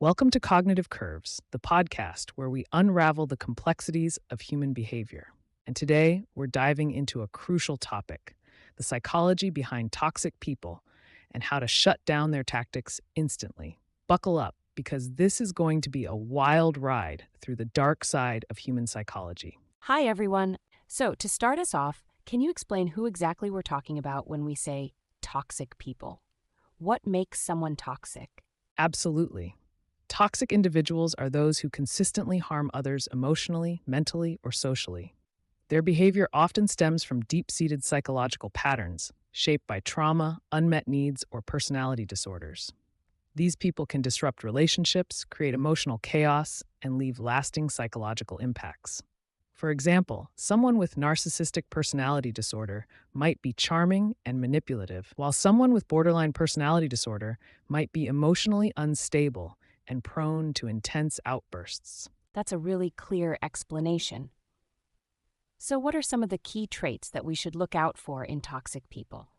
Welcome to Cognitive Curves, the podcast where we unravel the complexities of human behavior. And today, we're diving into a crucial topic: the psychology behind toxic people and how to shut down their tactics instantly. Buckle up, because this is going to be a wild ride through the dark side of human psychology. Hi, everyone. So, to start us off, can you explain who exactly we're talking about when we say toxic people? What makes someone toxic? Absolutely. Toxic individuals are those who consistently harm others emotionally, mentally, or socially. Their behavior often stems from deep-seated psychological patterns, shaped by trauma, unmet needs, or personality disorders. These people can disrupt relationships, create emotional chaos, and leave lasting psychological impacts. For example, someone with narcissistic personality disorder might be charming and manipulative, while someone with borderline personality disorder might be emotionally unstable and prone to intense outbursts. That's a really clear explanation. So, what are some of the key traits that we should look out for in toxic people?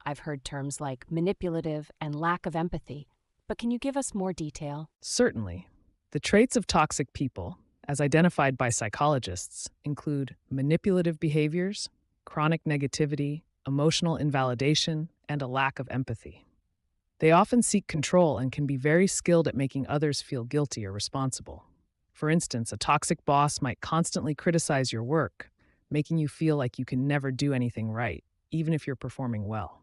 I've heard terms like manipulative and lack of empathy, but can you give us more detail? Certainly, the traits of toxic people, as identified by psychologists, include manipulative behaviors, chronic negativity, emotional invalidation, and a lack of empathy. They often seek control and can be very skilled at making others feel guilty or responsible. For instance, a toxic boss might constantly criticize your work, making you feel like you can never do anything right, even if you're performing well.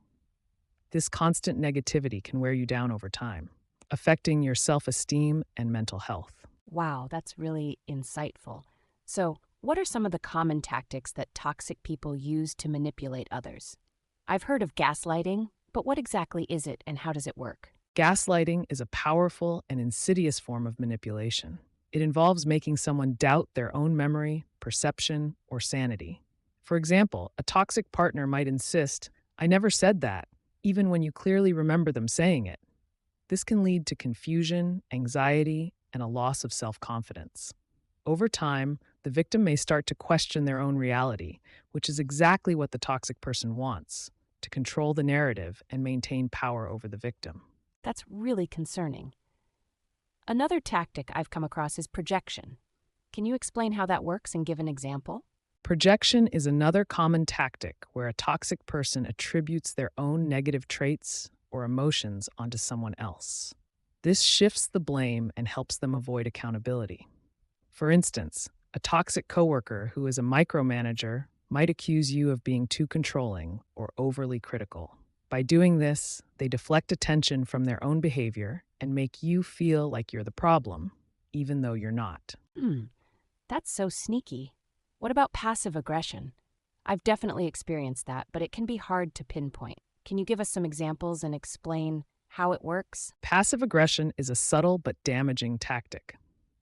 This constant negativity can wear you down over time, affecting your self-esteem and mental health. Wow, that's really insightful. So, what are some of the common tactics that toxic people use to manipulate others? I've heard of gaslighting, but what exactly is it and how does it work? Gaslighting is a powerful and insidious form of manipulation. It involves making someone doubt their own memory, perception, or sanity. For example, a toxic partner might insist, "I never said that," even when you clearly remember them saying it. This can lead to confusion, anxiety, and a loss of self-confidence. Over time, the victim may start to question their own reality, which is exactly what the toxic person wants: to control the narrative and maintain power over the victim. That's really concerning. Another tactic I've come across is projection. Can you explain how that works and give an example? Projection is another common tactic where a toxic person attributes their own negative traits or emotions onto someone else. This shifts the blame and helps them avoid accountability. For instance, a toxic coworker who is a micromanager might accuse you of being too controlling or overly critical. By doing this, they deflect attention from their own behavior and make you feel like you're the problem, even though you're not. Hmm, that's so sneaky. What about passive aggression? I've definitely experienced that, but it can be hard to pinpoint. Can you give us some examples and explain how it works? Passive aggression is a subtle but damaging tactic.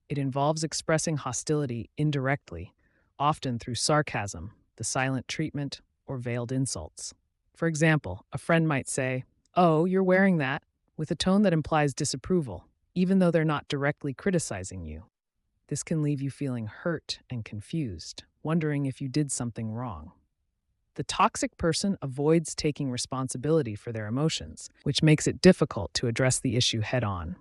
It involves expressing hostility indirectly, often through sarcasm, the silent treatment, or veiled insults. For example, a friend might say, "Oh, you're wearing that," with a tone that implies disapproval, even though they're not directly criticizing you. This can leave you feeling hurt and confused, wondering if you did something wrong. The toxic person avoids taking responsibility for their emotions, which makes it difficult to address the issue head on.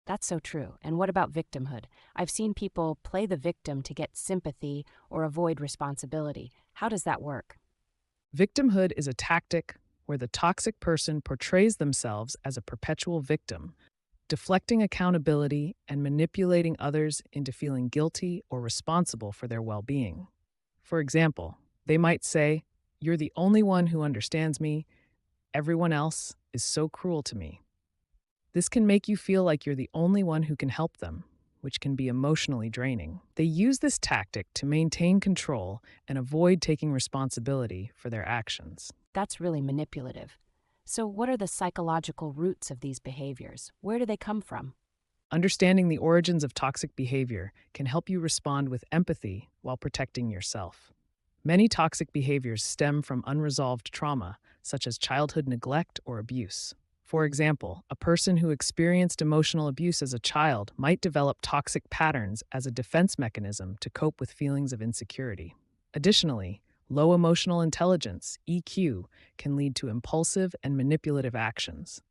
That's so true. And what about victimhood? I've seen people play the victim to get sympathy or avoid responsibility. How does that work? Victimhood is a tactic where the toxic person portrays themselves as a perpetual victim, deflecting accountability and manipulating others into feeling guilty or responsible for their well-being. For example, they might say, "You're the only one who understands me. Everyone else is so cruel to me." This can make you feel like you're the only one who can help them, which can be emotionally draining. They use this tactic to maintain control and avoid taking responsibility for their actions. That's really manipulative. So, what are the psychological roots of these behaviors? Where do they come from? Understanding the origins of toxic behavior can help you respond with empathy while protecting yourself. Many toxic behaviors stem from unresolved trauma, such as childhood neglect or abuse. For example, a person who experienced emotional abuse as a child might develop toxic patterns as a defense mechanism to cope with feelings of insecurity. Additionally, low emotional intelligence, EQ, can lead to impulsive and manipulative actions.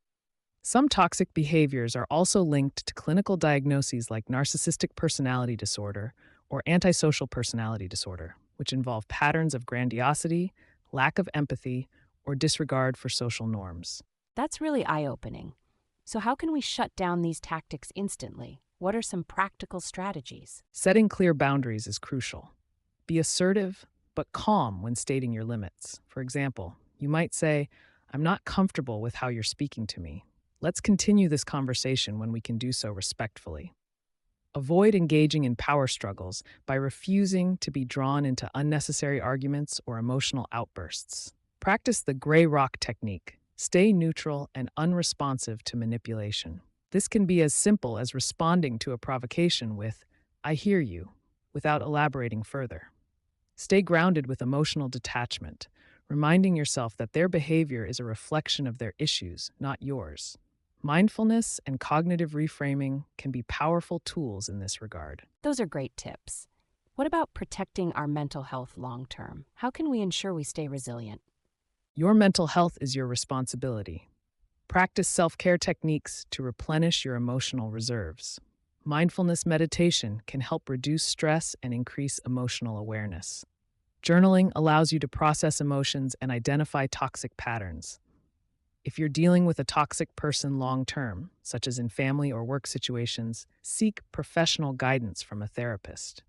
Some toxic behaviors are also linked to clinical diagnoses like narcissistic personality disorder or antisocial personality disorder, which involve patterns of grandiosity, lack of empathy, or disregard for social norms. That's really eye opening. So, how can we shut down these tactics instantly? What are some practical strategies? Setting clear boundaries is crucial. Be assertive, but calm when stating your limits. For example, you might say, "I'm not comfortable with how you're speaking to me. Let's continue this conversation when we can do so respectfully." Avoid engaging in power struggles by refusing to be drawn into unnecessary arguments or emotional outbursts. Practice the gray rock technique. Stay neutral and unresponsive to manipulation. This can be as simple as responding to a provocation with, "I hear you," without elaborating further. Stay grounded with emotional detachment, reminding yourself that their behavior is a reflection of their issues, not yours. Mindfulness and cognitive reframing can be powerful tools in this regard. Those are great tips. What about protecting our mental health long term? How can we ensure we stay resilient? Your mental health is your responsibility. Practice self care techniques to replenish your emotional reserves. Mindfulness meditation can help reduce stress and increase emotional awareness. Journaling allows you to process emotions and identify toxic patterns. If you're dealing with a toxic person long term, such as in family or work situations, seek professional guidance from a therapist.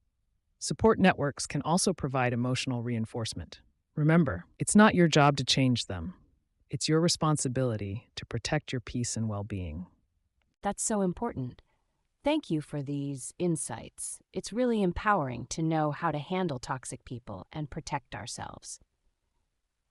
Support networks can also provide emotional reinforcement. Remember, it's not your job to change them. It's your responsibility to protect your peace and well being. That's so important. Thank you for these insights. It's really empowering to know how to handle toxic people and protect ourselves.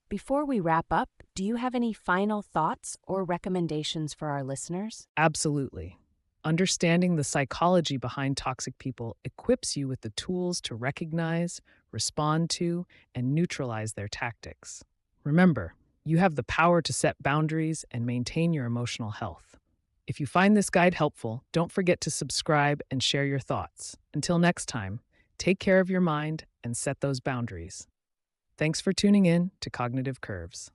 Before we wrap up, do you have any final thoughts or recommendations for our listeners? Absolutely. Understanding the psychology behind toxic people equips you with the tools to recognize, respond to, and neutralize their tactics. Remember, you have the power to set boundaries and maintain your emotional health. If you find this guide helpful, don't forget to subscribe and share your thoughts. Until next time, take care of your mind and set those boundaries. Thanks for tuning in to Cognitive Curves.